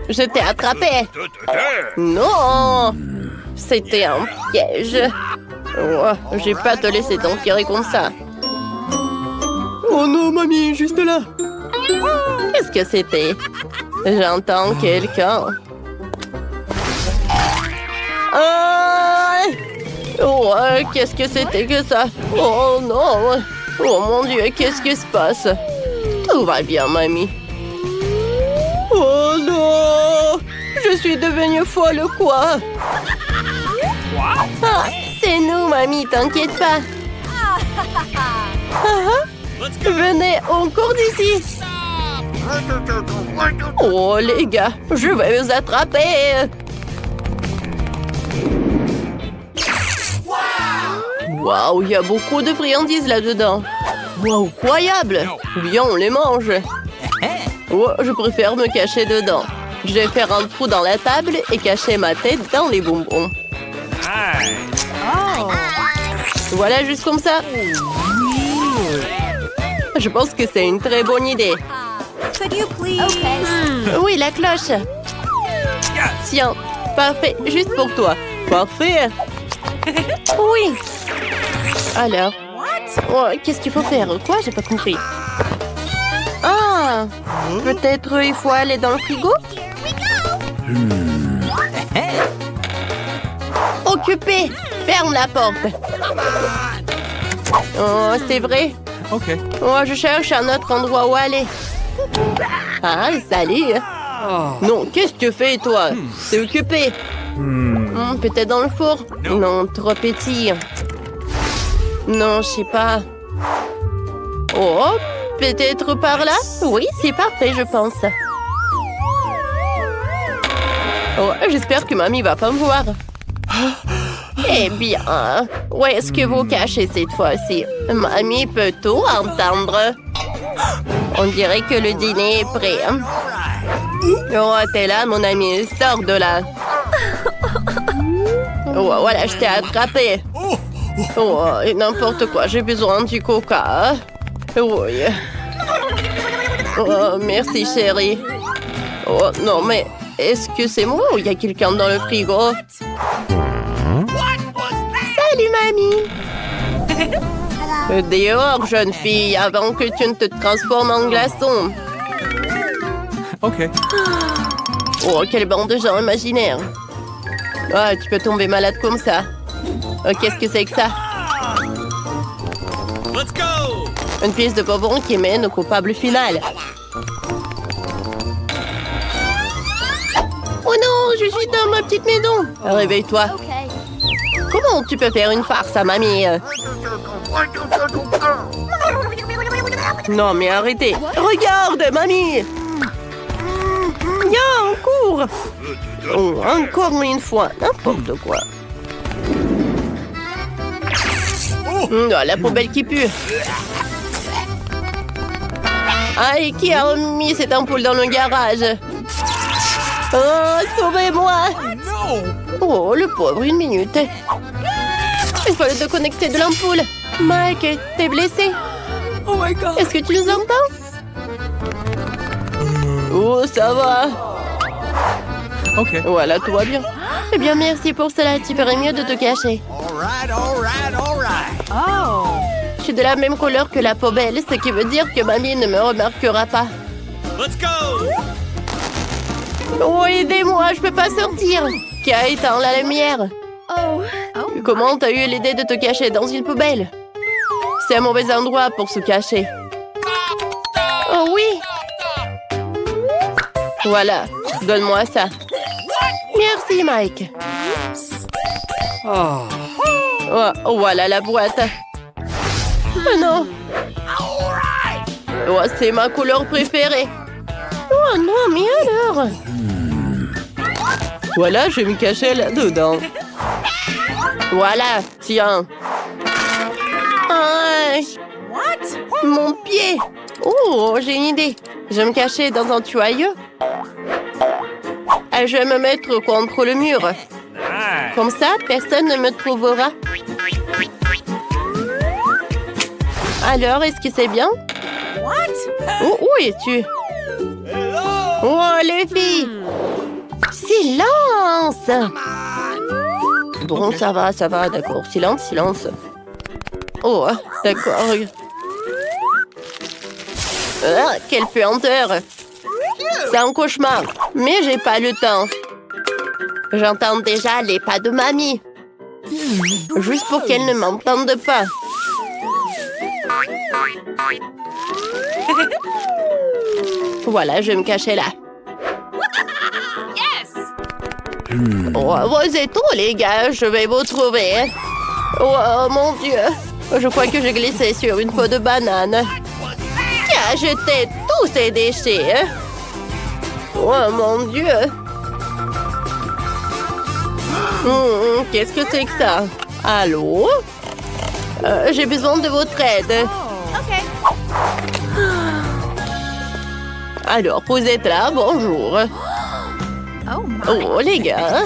Je t'ai attrapé. Non! C'était un piège. Oh, j'ai pas te laisser t'enfiler comme ça. Oh non, mamie, juste là. Qu'est-ce que c'était? J'entends quelqu'un. Oh, qu'est-ce que c'était que ça? Oh non! Oh mon Dieu, qu'est-ce qui se passe? Tout va bien, mamie. Oh non! Je suis devenue folle, quoi? Ah, c'est nous, mamie, t'inquiète pas. Venez, on court d'ici. Oh, les gars, je vais vous attraper. Waouh, il y a beaucoup de friandises là-dedans. Waouh, incroyable. Viens, on les mange. Oh, je préfère me cacher dedans. Je vais faire un trou dans la table et cacher ma tête dans les bonbons. Voilà, juste comme ça. Je pense que c'est une très bonne idée. Could you please? Oui, la cloche. Tiens, parfait, juste pour toi. Parfait. Oui. Alors. Oh, qu'est-ce qu'il faut faire? Quoi? J'ai pas compris. Ah, peut-être il faut aller dans le frigo? Occupé. Ferme la porte. Oh, c'est vrai. Okay. Oh, je cherche un autre endroit où aller. Ah, salut. Non, qu'est-ce que tu fais, toi? C'est occupé. Peut-être dans le four? Non, trop petit. Non, je sais pas. Oh, peut-être par là? Oui, c'est parfait, je pense. Oh, j'espère que mamie va pas me voir. Eh bien, où est-ce que vous cachez cette fois-ci? Mamie peut tout entendre. On dirait que le dîner est prêt. Oh, t'es là, mon ami. Sors de là. Oh, voilà, je t'ai attrapé. Oh, n'importe quoi. J'ai besoin du coca. Oui. Oh, merci, chérie. Oh, non, mais est-ce que c'est moi ou il y a quelqu'un dans le frigo? Salut, mamie. Dehors, jeune fille, avant que tu ne te transformes en glaçon. Okay. Oh, quelle bande de gens imaginaires. Ah, tu peux tomber malade comme ça. Oh, qu'est-ce que c'est que ça? Let's go! Une pièce de bonbon qui mène au coupable final. Oh non, je suis dans ma petite maison. Réveille-toi. Okay. Comment tu peux faire une farce à mamie? Non, mais arrêtez. Regarde, mamie. Viens, on court. Oh, encore une fois, n'importe quoi. La poubelle qui pue. Ah, et qui a mis cette ampoule dans le garage? Oh, sauvez-moi! Oh, le pauvre, une minute. Il faut le déconnecter de l'ampoule. Mike, t'es blessé? Oh my god! Est-ce que tu nous entends? Oh, ça va. Okay. Voilà, tout va bien. Eh bien, merci pour cela. Tu ferais mieux de te cacher. All right. Oh. Je suis de la même couleur que la poubelle, ce qui veut dire que mamie ne me remarquera pas. Let's go! Oh, aidez-moi, je peux pas sortir. Qui a éteint la lumière? Oh. Comment t'as eu l'idée de te cacher dans une poubelle? C'est un mauvais endroit pour se cacher. Oh oui! Voilà, donne-moi ça. Merci, Mike. Oh, voilà la boîte. Oh non! Oh, c'est ma couleur préférée. Oh non, mais alors? Voilà, je vais me cacher là-dedans. Voilà, tiens. Ah, mon pied. Oh, j'ai une idée. Je vais me cacher dans un tuyau. Je vais me mettre contre le mur. Comme ça, personne ne me trouvera. Alors, est-ce que c'est bien? Oh, où es-tu? Oh, les filles! Silence! Bon, ça va, d'accord. Silence, silence. Oh, d'accord. Ah, quelle puanteur! C'est un cauchemar, mais j'ai pas le temps. J'entends déjà les pas de mamie. Juste pour qu'elle ne m'entende pas. Voilà, je vais me cacher là. Oh, vous êtes où, les gars? Je vais vous trouver. Oh, mon Dieu. Je crois que j'ai glissé sur une peau de banane. Qui a jeté tous ces déchets? Oh, mon Dieu. Qu'est-ce que c'est que ça? Allô? J'ai besoin de votre aide. Okay. Alors, vous êtes là? Bonjour. Oh, les gars.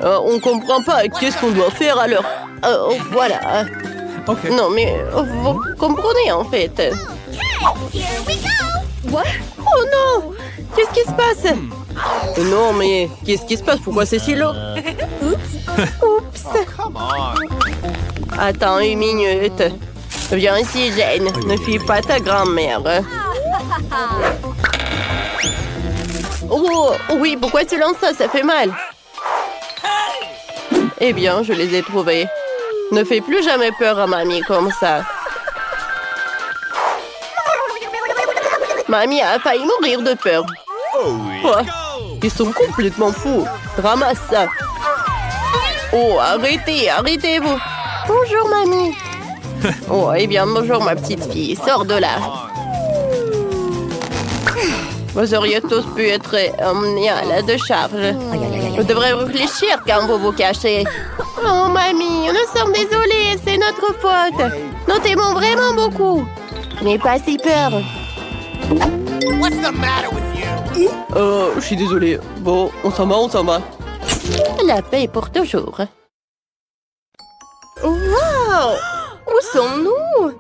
On comprend pas. Qu'est-ce qu'on doit faire alors? Oh, voilà. Okay. Non, mais vous comprenez en fait. Here we go. What? Oh non! Qu'est-ce qui se passe? Non, mais qu'est-ce qui se passe? Pourquoi c'est si lourd? Oups! Come on. Attends une minute. Viens ici, Jane. Ne fuis pas ta grand-mère. Oh, oui, pourquoi tu lances ça? Ça fait mal. Eh bien, je les ai trouvés. Ne fais plus jamais peur à mamie comme ça. Mamie a failli mourir de peur. Quoi? Ils sont complètement fous. Ramasse ça. Oh, arrêtez, arrêtez-vous. Bonjour, mamie. Oh, eh bien, bonjour, ma petite fille. Sors de là. Vous auriez tous pu être emmenés à la décharge. Vous devrez réfléchir quand vous vous cachez. Oh, mamie, nous sommes désolés. C'est notre faute. Nous t'aimons vraiment beaucoup. N'aie pas si peur. What's the matter with you? Je suis désolée. Bon, on s'en va, on s'en va. La paix pour toujours. Wow! Où sommes-nous?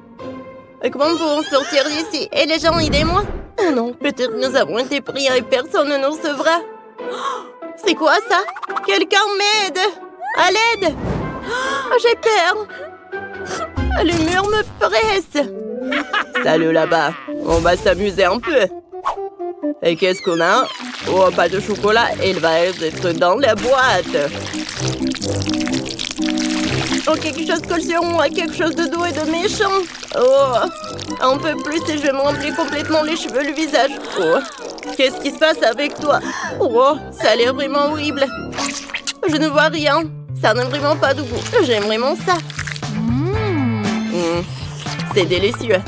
Comment pouvons sortir d'ici? Et les gens, aidez-moi. Oh non, peut-être nous avons été pris et personne ne nous sauvera. C'est quoi ça? Quelqu'un m'aide! À l'aide! Oh, j'ai peur. Le mur me presse. Salut là-bas. On va s'amuser un peu. Et qu'est-ce qu'on a? Oh, pas de chocolat. Il va être dans la boîte. Oh, quelque chose colle sur moi. Quelque chose de doux et de méchant. Oh, un peu plus et je vais me remplir complètement les cheveux, le visage. Oh, qu'est-ce qui se passe avec toi? Oh, ça a l'air vraiment horrible. Je ne vois rien. Ça n'a vraiment pas de goût. J'aime vraiment ça. C'est délicieux.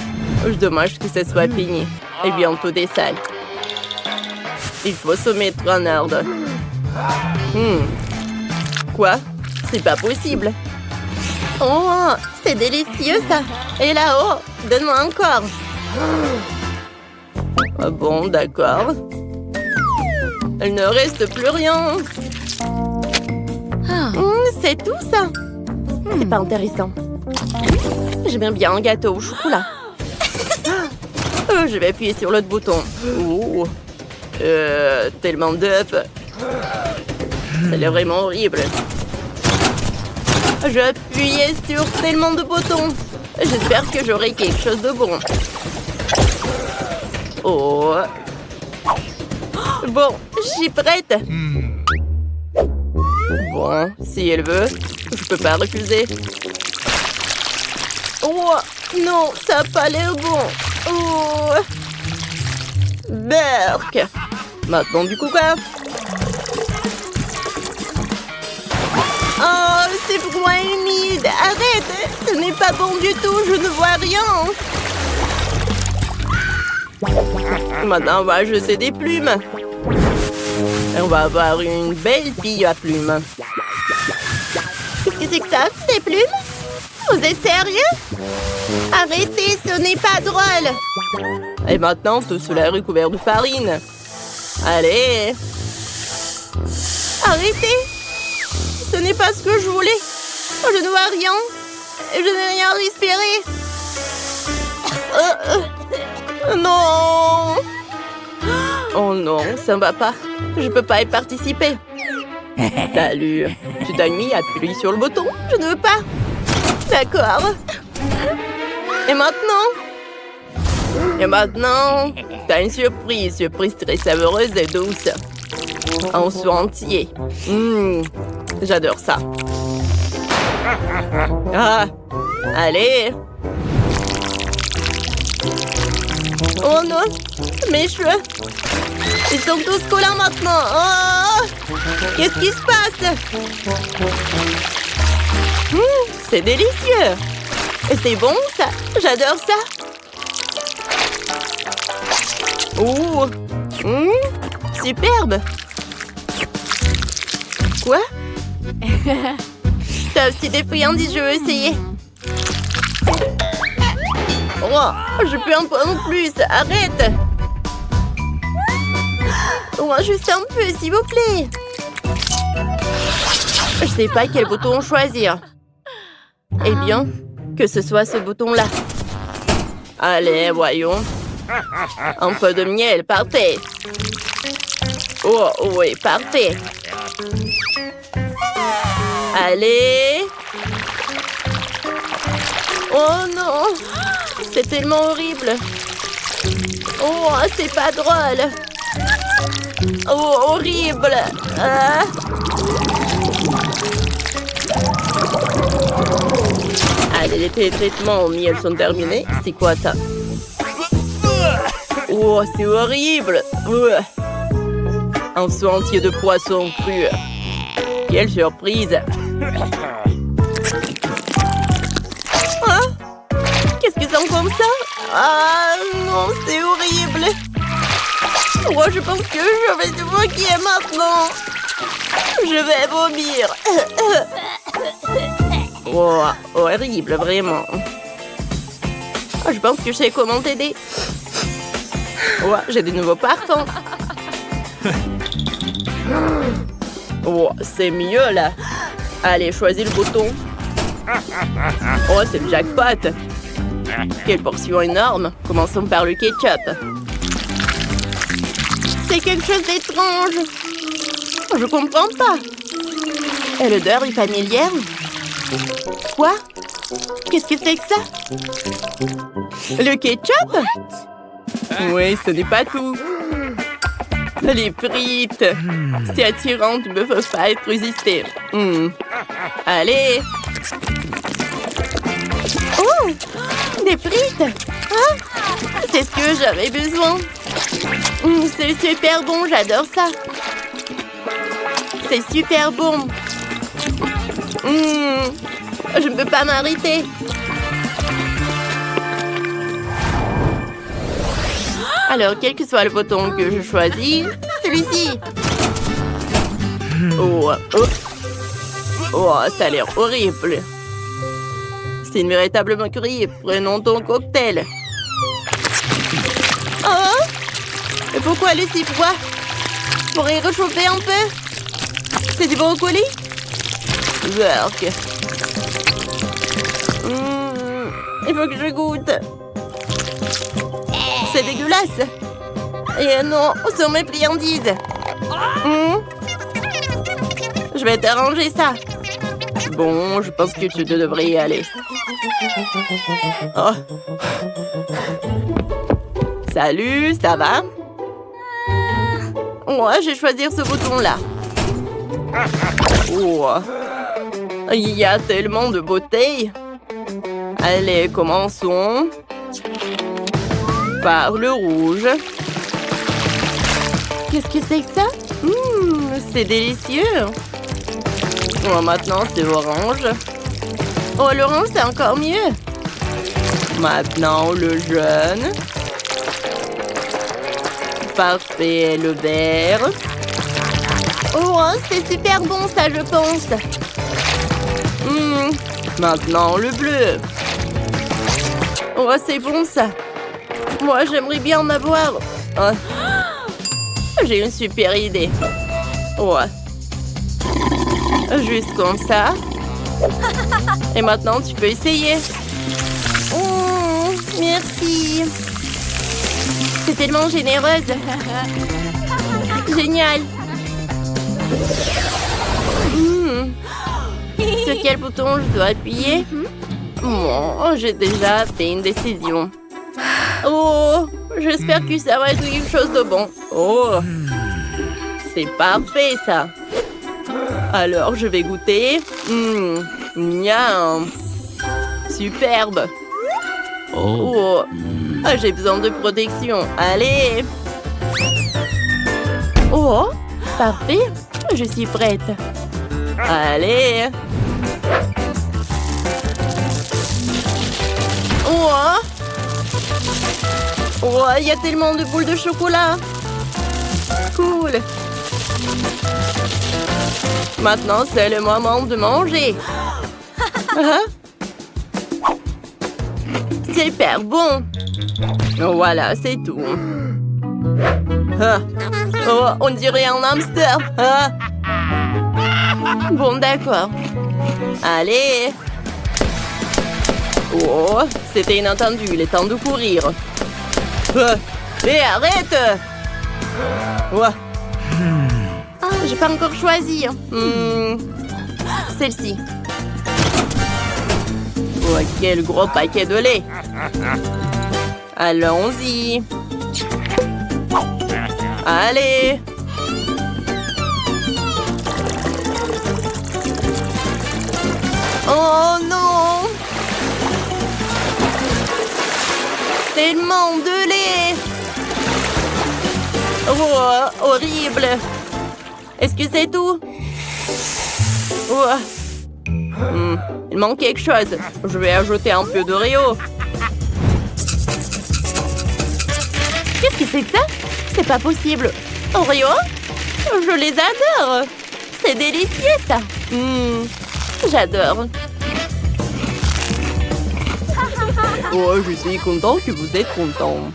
Dommage que ce soit fini. Et bientôt des salles. Il faut se mettre en ordre. Quoi? C'est pas possible. Oh, c'est délicieux ça. Et là-haut, donne-moi encore. Ah bon, d'accord. Il ne reste plus rien. C'est tout ça. C'est pas intéressant. J'aime bien un gâteau au chocolat. Je vais appuyer sur l'autre bouton. Oh. Tellement d'œufs. Ça a l'air vraiment horrible. Je vais appuyer sur tellement de boutons. J'espère que j'aurai quelque chose de bon. Oh. Bon, je suis prête. Bon, si elle veut, je peux pas refuser. Oh, non, ça n'a pas l'air bon. Oh. Berk. Maintenant du coca. Oh, c'est froid et humide. Arrête, ce n'est pas bon du tout, je ne vois rien. Maintenant, on va jeter des plumes. Et on va avoir une belle fille à plumes. Qu'est-ce que c'est que ça? Des plumes? Vous êtes sérieux? Arrêtez, ce n'est pas drôle. Et maintenant, tout cela est recouvert de farine. Allez. Arrêtez. Ce n'est pas ce que je voulais. Je ne vois rien. Je n'ai rien respiré. Non. Oh non, ça ne va pas. Je peux pas y participer. Salut. Tu t'as mis à appuyer sur le bouton? Je ne veux pas. D'accord. Et maintenant? Et maintenant, t'as une surprise. Surprise très savoureuse et douce. En soi entier. J'adore ça. Ah, allez. Oh non, mes cheveux. Ils sont tous collants maintenant. Oh, qu'est-ce qui se passe? C'est délicieux. Et c'est bon ça. J'adore ça. Oh, superbe. Quoi? T'as aussi des friandises, je veux essayer. Oh, je peux en prendre plus. Arrête. Oh, juste un peu, s'il vous plaît. Je sais pas quel bouton choisir. Eh bien, que ce soit ce bouton-là. Allez, voyons. Un peu de miel, parfait. Oh, oui, parfait. Allez. Oh non, c'est tellement horrible. Oh, c'est pas drôle. Oh, horrible. Allez, les traitements au miel sont terminés. C'est quoi ça? Oh, c'est horrible. Un seau entier de poisson cru. Quelle surprise. Hein? Qu'est-ce que c'est comme ça? Ah non, c'est horrible. Oh, je pense que je vais te moquer maintenant. Je vais vomir. Oh, horrible, vraiment. Oh, je pense que je sais comment t'aider. Oh, j'ai de nouveaux parfums. Oh, c'est mieux là. Allez, choisis le bouton. Oh, c'est le jackpot. Quelle portion énorme. Commençons par le ketchup. C'est quelque chose d'étrange. Je comprends pas. Et l'odeur est familière. Quoi? Qu'est-ce que c'est que ça? Le ketchup? Oui, ce n'est pas tout. Les frites. C'est attirant, tu ne peux pas être résisté. Allez. Oh, des frites. Hein? C'est ce que j'avais besoin. C'est super bon, j'adore ça. C'est super bon. Je ne peux pas m'arrêter. Alors, quel que soit le bouton que je choisis, celui-ci. Oh, ça a l'air horrible. C'est une véritable moquerie. Prenons ton cocktail. Oh! Et pourquoi le si froid? Pourrais réchauffer un peu? C'est du brocoli? Work. Il faut que je goûte. C'est dégueulasse. Et non, sur mes friandises. Je vais t'arranger ça. Bon, je pense que tu devrais y aller. Oh. Salut, ça va? Moi, je vais choisir ce bouton-là. Oh. Il y a tellement de bouteilles. Allez, commençons. Par le rouge. Qu'est-ce que c'est que ça? C'est délicieux. Oh, maintenant, c'est orange. Oh, l'orange, c'est encore mieux. Maintenant, le jaune. Parfait, le vert. Oh, c'est super bon, ça, je pense. Maintenant, le bleu. Oh, c'est bon, ça. Moi, j'aimerais bien en avoir. Oh. J'ai une super idée. Oh. Juste comme ça. Et maintenant, tu peux essayer. Oh, merci. C'est tellement généreuse. Génial. Sur quel bouton je dois appuyer? Bon, j'ai déjà fait une décision. Oh, j'espère que ça va être quelque chose de bon. Oh, c'est parfait ça. Alors, je vais goûter. Miam. Superbe. Oh, j'ai besoin de protection. Allez. Oh, parfait. Je suis prête. Allez. Oh, il y a tellement de boules de chocolat. Cool. Maintenant, c'est le moment de manger. Super bon. Voilà, c'est tout. Oh, on dirait un hamster. Ah. Bon, d'accord. Allez. Oh, c'était inattendu. Il est temps de courir. Arrête. Ouais. Ah, j'ai pas encore choisi. Celle-ci. Oh, quel gros paquet de lait. Allons-y. Allez. Oh non. Tellement de lait. Oh, horrible. Est-ce que c'est tout? Oh. Il manque quelque chose. Je vais ajouter un peu d'Oreo. Qu'est-ce que c'est que ça? C'est pas possible. Oreo? Je les adore. C'est délicieux, ça. J'adore. Oh, je suis content que vous êtes content.